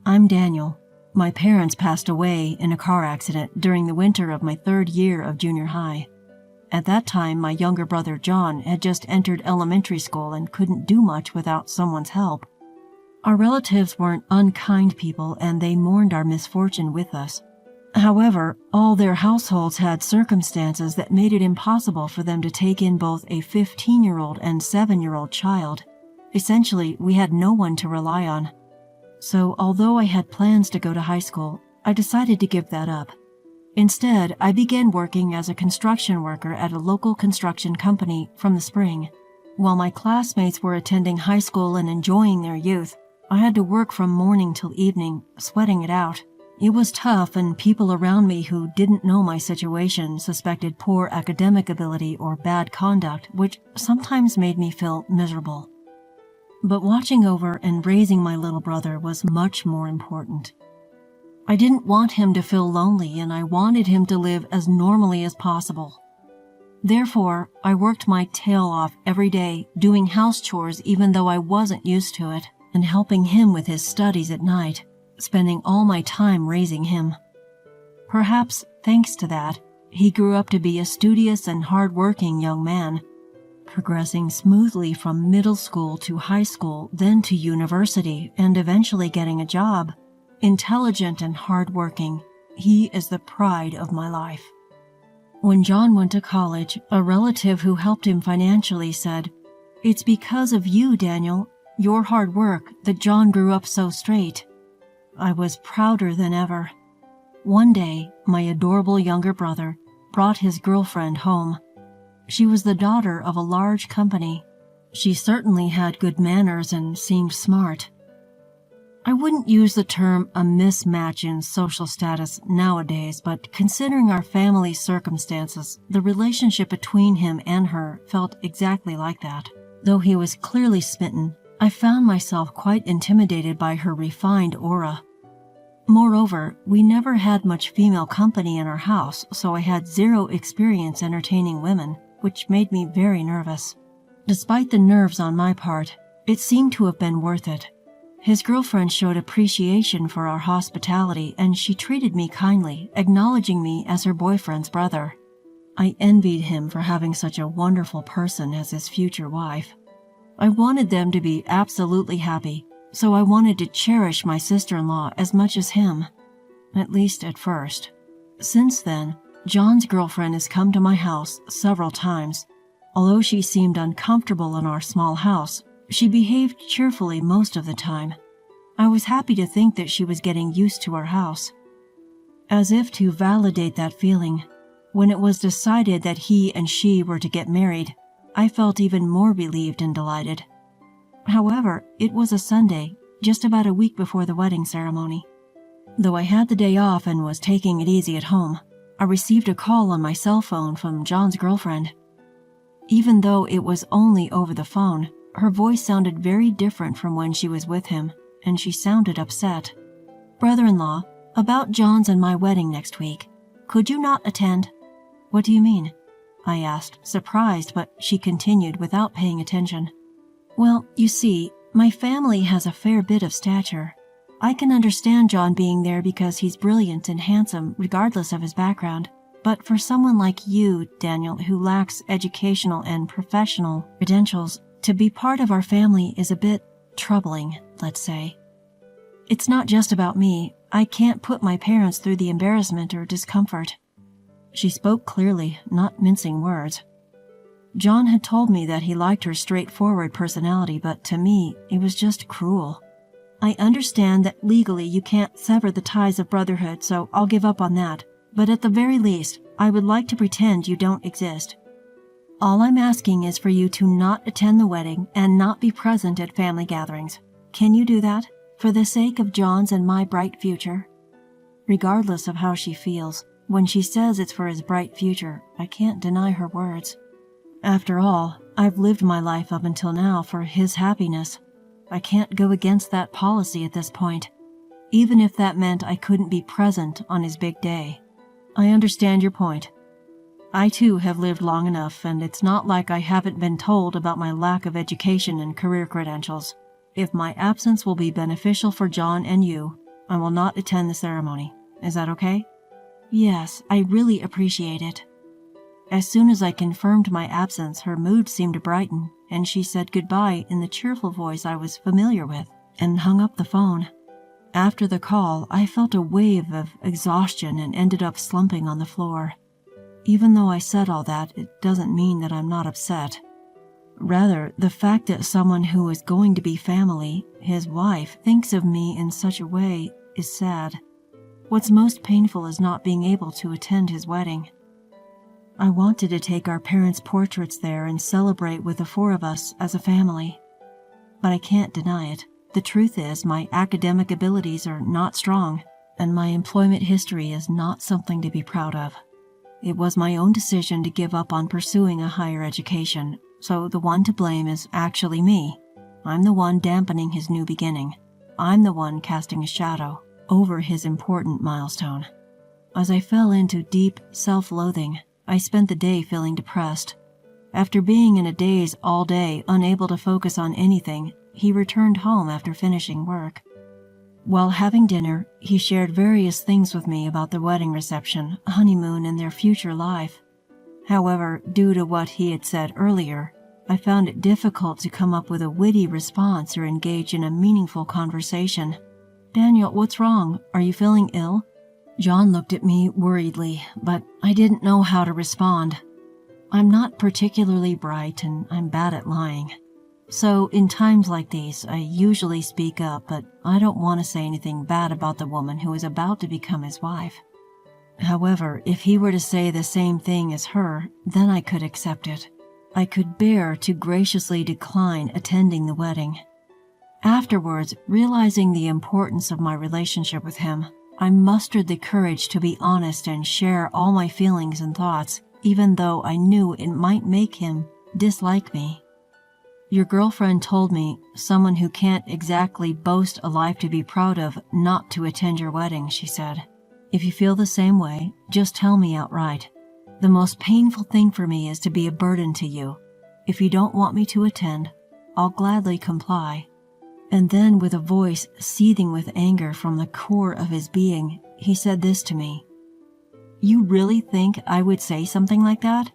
I'm Daniel. My parents passed away in a car accident during the winter of my 3rd year of junior high. At that time, my younger brother John had just entered elementary school and couldn't do much without someone's help. Our relatives weren't unkind people, and they mourned our misfortune with us. However, all their households had circumstances that made it impossible for them to take in both a 15-year-old and 7-year-old child. Essentially, we had no one to rely on. So, although I had plans to go to high school, I decided to give that up. Instead, I began working as a construction worker at a local construction company from the spring. While my classmates were attending high school and enjoying their youth, I had to work from morning till evening, sweating it out. It was tough, and people around me who didn't know my situation suspected poor academic ability or bad conduct, which sometimes made me feel miserable. But watching over and raising my little brother was much more important. I didn't want him to feel lonely, and I wanted him to live as normally as possible. Therefore, I worked my tail off every day, doing house chores even though I wasn't used to it, and helping him with his studies at night, spending all my time raising him. Perhaps, thanks to that, he grew up to be a studious and hard-working young man, progressing smoothly from middle school to high school, then to university, and eventually getting a job. Intelligent and hard-working, he is the pride of my life. When John went to college, a relative who helped him financially said, "It's because of you, Daniel, your hard work, that John grew up so straight." I was prouder than ever. One day, my adorable younger brother brought his girlfriend home. She was the daughter of a large company. She certainly had good manners and seemed smart. I wouldn't use the term a mismatch in social status nowadays, but considering our family's circumstances, the relationship between him and her felt exactly like that. Though he was clearly smitten, I found myself quite intimidated by her refined aura. Moreover, we never had much female company in our house, so I had zero experience entertaining women, which made me very nervous. Despite the nerves on my part, it seemed to have been worth it. His girlfriend showed appreciation for our hospitality, and she treated me kindly, acknowledging me as her boyfriend's brother. I envied him for having such a wonderful person as his future wife. I wanted them to be absolutely happy, so I wanted to cherish my sister-in-law as much as him, at least at first. Since then, John's girlfriend has come to my house several times. Although she seemed uncomfortable in our small house, she behaved cheerfully most of the time. I was happy to think that she was getting used to our house. As if to validate that feeling, when it was decided that he and she were to get married, I felt even more relieved and delighted. However, it was a Sunday, just about a week before the wedding ceremony. Though I had the day off and was taking it easy at home, I received a call on my cell phone from John's girlfriend. Even though it was only over the phone, her voice sounded very different from when she was with him, and she sounded upset. "Brother-in-law, about John's and my wedding next week. Could you not attend?" "What do you mean?" I asked, surprised, but she continued without paying attention. "Well, you see, my family has a fair bit of stature. I can understand John being there because he's brilliant and handsome regardless of his background. But for someone like you, Daniel, who lacks educational and professional credentials, to be part of our family is a bit troubling, let's say. It's not just about me. I can't put my parents through the embarrassment or discomfort." She spoke clearly, not mincing words. John had told me that he liked her straightforward personality, but to me, it was just cruel. "I understand that legally you can't sever the ties of brotherhood, so I'll give up on that. But at the very least, I would like to pretend you don't exist. All I'm asking is for you to not attend the wedding and not be present at family gatherings. Can you do that, for the sake of John's and my bright future?" Regardless of how she feels, when she says it's for his bright future, I can't deny her words. After all, I've lived my life up until now for his happiness. I can't go against that policy at this point, even if that meant I couldn't be present on his big day. "I understand your point. I too have lived long enough, and it's not like I haven't been told about my lack of education and career credentials. If my absence will be beneficial for John and you, I will not attend the ceremony. Is that okay? Yes, I really appreciate it. As soon as I confirmed my absence, her mood seemed to brighten, and she said goodbye in the cheerful voice I was familiar with, and hung up the phone. After the call, I felt a wave of exhaustion and ended up slumping on the floor. Even though I said all that, it doesn't mean that I'm not upset. Rather, the fact that someone who is going to be family, his wife, thinks of me in such a way is sad. What's most painful is not being able to attend his wedding. I wanted to take our parents' portraits there and celebrate with the four of us as a family. But I can't deny it. The truth is, my academic abilities are not strong, and my employment history is not something to be proud of. It was my own decision to give up on pursuing a higher education, so the one to blame is actually me. I'm the one dampening his new beginning. I'm the one casting a shadow over his important milestone. As I fell into deep self-loathing, I spent the day feeling depressed. After being in a daze all day, unable to focus on anything, he returned home after finishing work. While having dinner, he shared various things with me about the wedding reception, honeymoon, and their future life. However, due to what he had said earlier, I found it difficult to come up with a witty response or engage in a meaningful conversation. "Daniel, what's wrong? Are you feeling ill?" John looked at me worriedly, but I didn't know how to respond. I'm not particularly bright and I'm bad at lying. So in times like these, I usually speak up, but I don't want to say anything bad about the woman who is about to become his wife. However, if he were to say the same thing as her, then I could accept it. I could bear to graciously decline attending the wedding. Afterwards, realizing the importance of my relationship with him, I mustered the courage to be honest and share all my feelings and thoughts, even though I knew it might make him dislike me. "Your girlfriend told me, someone who can't exactly boast a life to be proud of, not to attend your wedding," she said. "If you feel the same way, just tell me outright. The most painful thing for me is to be a burden to you. If you don't want me to attend, I'll gladly comply." And then, with a voice seething with anger from the core of his being, he said this to me. "You really think I would say something like that?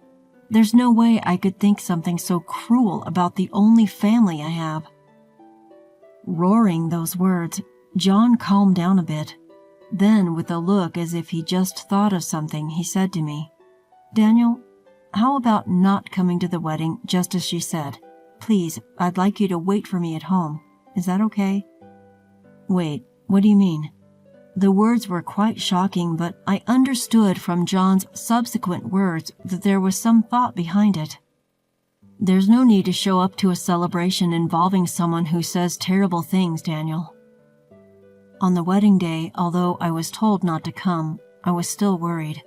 There's no way I could think something so cruel about the only family I have." Roaring those words, John calmed down a bit. Then, with a look as if he just thought of something, he said to me, "Daniel, how about not coming to the wedding just as she said? Please, I'd like you to wait for me at home. Is that okay?" "Wait, what do you mean?" The words were quite shocking, but I understood from John's subsequent words that there was some thought behind it. "There's no need to show up to a celebration involving someone who says terrible things, Daniel." On the wedding day, although I was told not to come, I was still worried.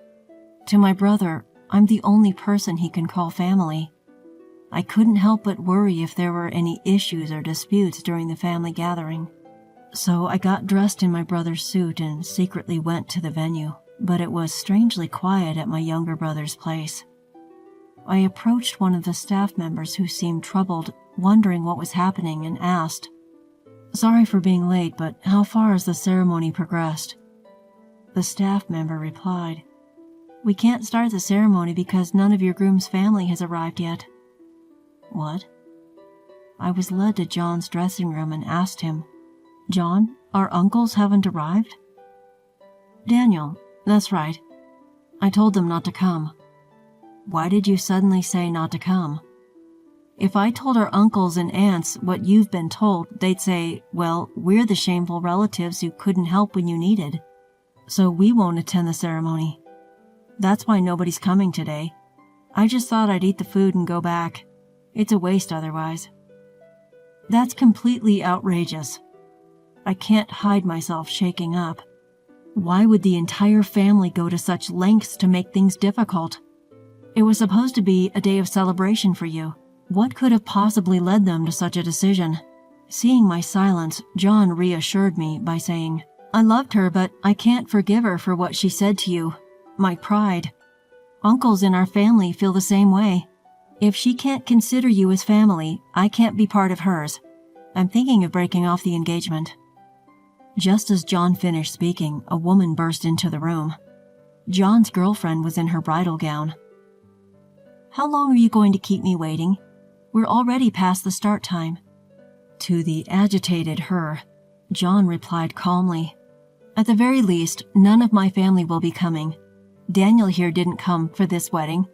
To my brother, I'm the only person he can call family. I couldn't help but worry if there were any issues or disputes during the family gathering. So I got dressed in my brother's suit and secretly went to the venue, but it was strangely quiet at my younger brother's place. I approached one of the staff members who seemed troubled, wondering what was happening, and asked, "Sorry for being late, but how far has the ceremony progressed?" The staff member replied, "We can't start the ceremony because none of your groom's family has arrived yet." What? I was led to John's dressing room and asked him, "John, our uncles haven't arrived?" "Daniel, that's right. I told them not to come." "Why did you suddenly say not to come?" "If I told our uncles and aunts what you've been told, they'd say, well, we're the shameful relatives who couldn't help when you needed. So we won't attend the ceremony. That's why nobody's coming today. I just thought I'd eat the food and go back. It's a waste otherwise." That's completely outrageous. I can't hide myself shaking up. Why would the entire family go to such lengths to make things difficult? It was supposed to be a day of celebration for you. What could have possibly led them to such a decision? Seeing my silence, John reassured me by saying, "I loved her, but I can't forgive her for what she said to you. My pride. Uncles in our family feel the same way. If she can't consider you as family, I can't be part of hers. I'm thinking of breaking off the engagement." Just as John finished speaking, a woman burst into the room. John's girlfriend was in her bridal gown. "How long are you going to keep me waiting? We're already past the start time." To the agitated her, John replied calmly, "At the very least, none of my family will be coming. Daniel here didn't come for this wedding.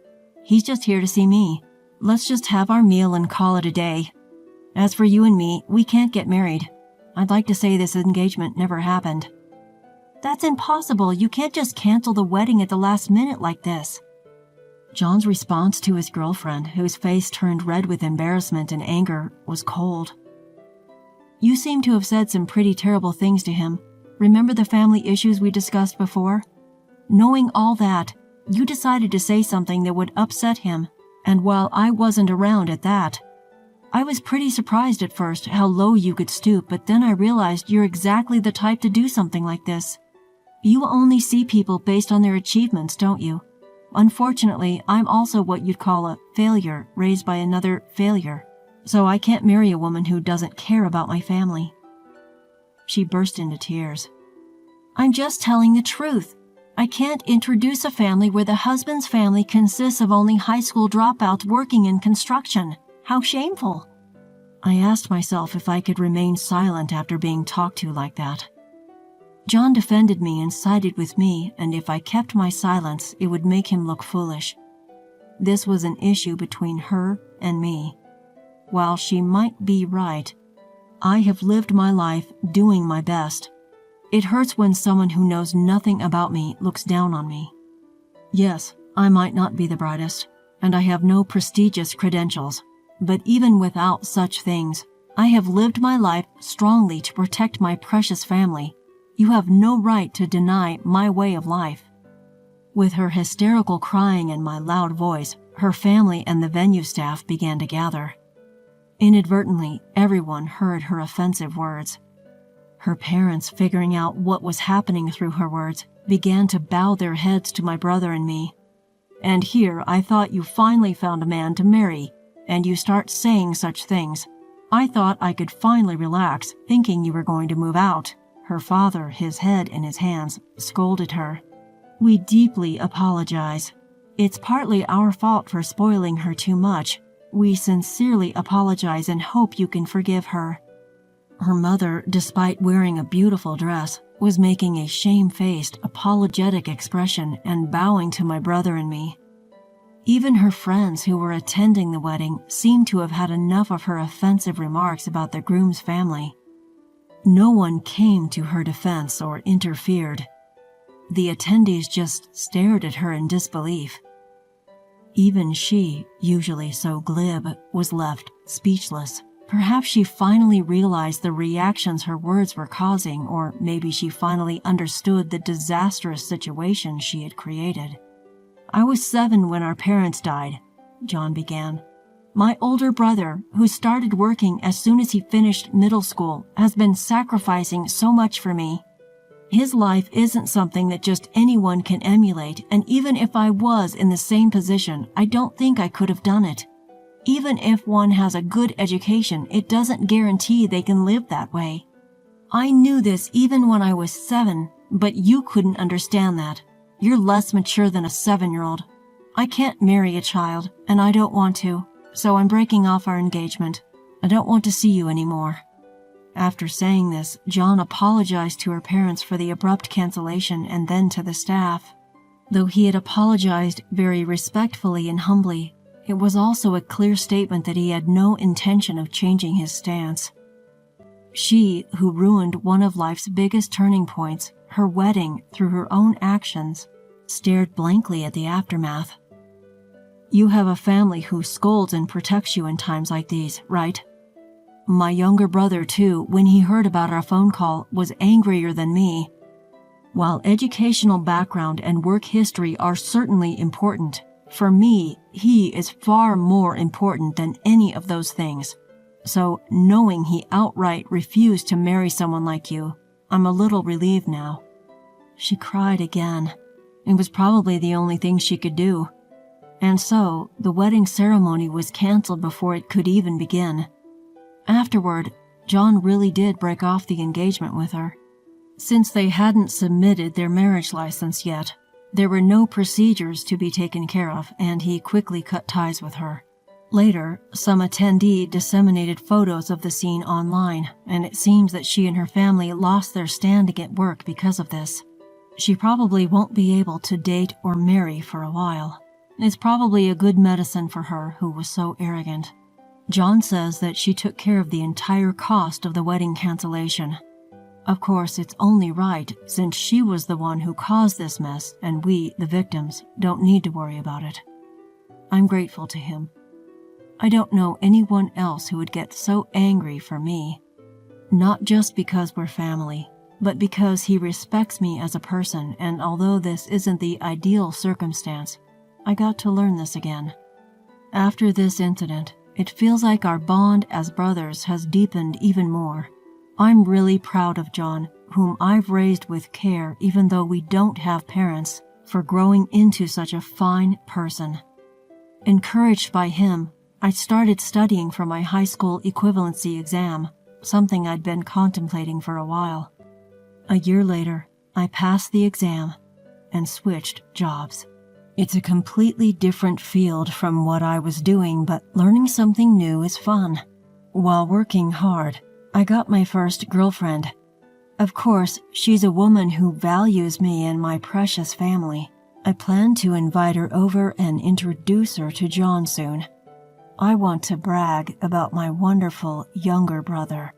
He's just here to see me. Let's just have our meal and call it a day. As for you and me, we can't get married. I'd like to say this engagement never happened." "That's impossible. You can't just cancel the wedding at the last minute like this." John's response to his girlfriend, whose face turned red with embarrassment and anger, was cold. "You seem to have said some pretty terrible things to him. Remember the family issues we discussed before? Knowing all that, you decided to say something that would upset him, and while I wasn't around at that, I was pretty surprised at first how low you could stoop, but then I realized you're exactly the type to do something like this. You only see people based on their achievements, don't you? Unfortunately, I'm also what you'd call a failure raised by another failure, so I can't marry a woman who doesn't care about my family." She burst into tears. "I'm just telling the truth. I can't introduce a family where the husband's family consists of only high school dropouts working in construction. How shameful." I asked myself if I could remain silent after being talked to like that. John defended me and sided with me, and if I kept my silence, it would make him look foolish. This was an issue between her and me. While she might be right, I have lived my life doing my best. It hurts when someone who knows nothing about me looks down on me. Yes, I might not be the brightest, and I have no prestigious credentials, but even without such things, I have lived my life strongly to protect my precious family. You have no right to deny my way of life." With her hysterical crying and my loud voice, her family and the venue staff began to gather. Inadvertently, everyone heard her offensive words. Her parents, figuring out what was happening through her words, began to bow their heads to my brother and me. "And here I thought you finally found a man to marry, and you start saying such things. I thought I could finally relax, thinking you were going to move out." Her father, his head in his hands, scolded her. "We deeply apologize. It's partly our fault for spoiling her too much. We sincerely apologize and hope you can forgive her." Her mother, despite wearing a beautiful dress, was making a shamefaced, apologetic expression and bowing to my brother and me. Even her friends who were attending the wedding seemed to have had enough of her offensive remarks about the groom's family. No one came to her defense or interfered. The attendees just stared at her in disbelief. Even she, usually so glib, was left speechless. Perhaps she finally realized the reactions her words were causing, or maybe she finally understood the disastrous situation she had created. "I was 7 when our parents died," John began. "My older brother, who started working as soon as he finished middle school, has been sacrificing so much for me. His life isn't something that just anyone can emulate, and even if I was in the same position, I don't think I could have done it. Even if one has a good education, it doesn't guarantee they can live that way. I knew this even when I was 7, but you couldn't understand that. You're less mature than a 7-year-old. I can't marry a child, and I don't want to. So I'm breaking off our engagement. I don't want to see you anymore." After saying this, John apologized to her parents for the abrupt cancellation and then to the staff. Though he had apologized very respectfully and humbly, it was also a clear statement that he had no intention of changing his stance. She, who ruined one of life's biggest turning points, her wedding, through her own actions, stared blankly at the aftermath. "You have a family who scolds and protects you in times like these, right? My younger brother, too, when he heard about our phone call, was angrier than me. While educational background and work history are certainly important, for me, he is far more important than any of those things. So, knowing he outright refused to marry someone like you, I'm a little relieved now." She cried again. It was probably the only thing she could do. And so, the wedding ceremony was canceled before it could even begin. Afterward, John really did break off the engagement with her. Since they hadn't submitted their marriage license yet, there were no procedures to be taken care of, and he quickly cut ties with her. Later, some attendee disseminated photos of the scene online, and it seems that she and her family lost their standing at work because of this. She probably won't be able to date or marry for a while. It's probably a good medicine for her who was so arrogant. John says that she took care of the entire cost of the wedding cancellation. Of course, it's only right since she was the one who caused this mess and we, the victims, don't need to worry about it. I'm grateful to him. I don't know anyone else who would get so angry for me. Not just because we're family, but because he respects me as a person, and although this isn't the ideal circumstance, I got to learn this again. After this incident, it feels like our bond as brothers has deepened even more. I'm really proud of John, whom I've raised with care even though we don't have parents, for growing into such a fine person. Encouraged by him, I started studying for my high school equivalency exam, something I'd been contemplating for a while. A year later, I passed the exam and switched jobs. It's a completely different field from what I was doing, but learning something new is fun. While working hard, I got my first girlfriend. Of course, she's a woman who values me and my precious family. I plan to invite her over and introduce her to John soon. I want to brag about my wonderful younger brother.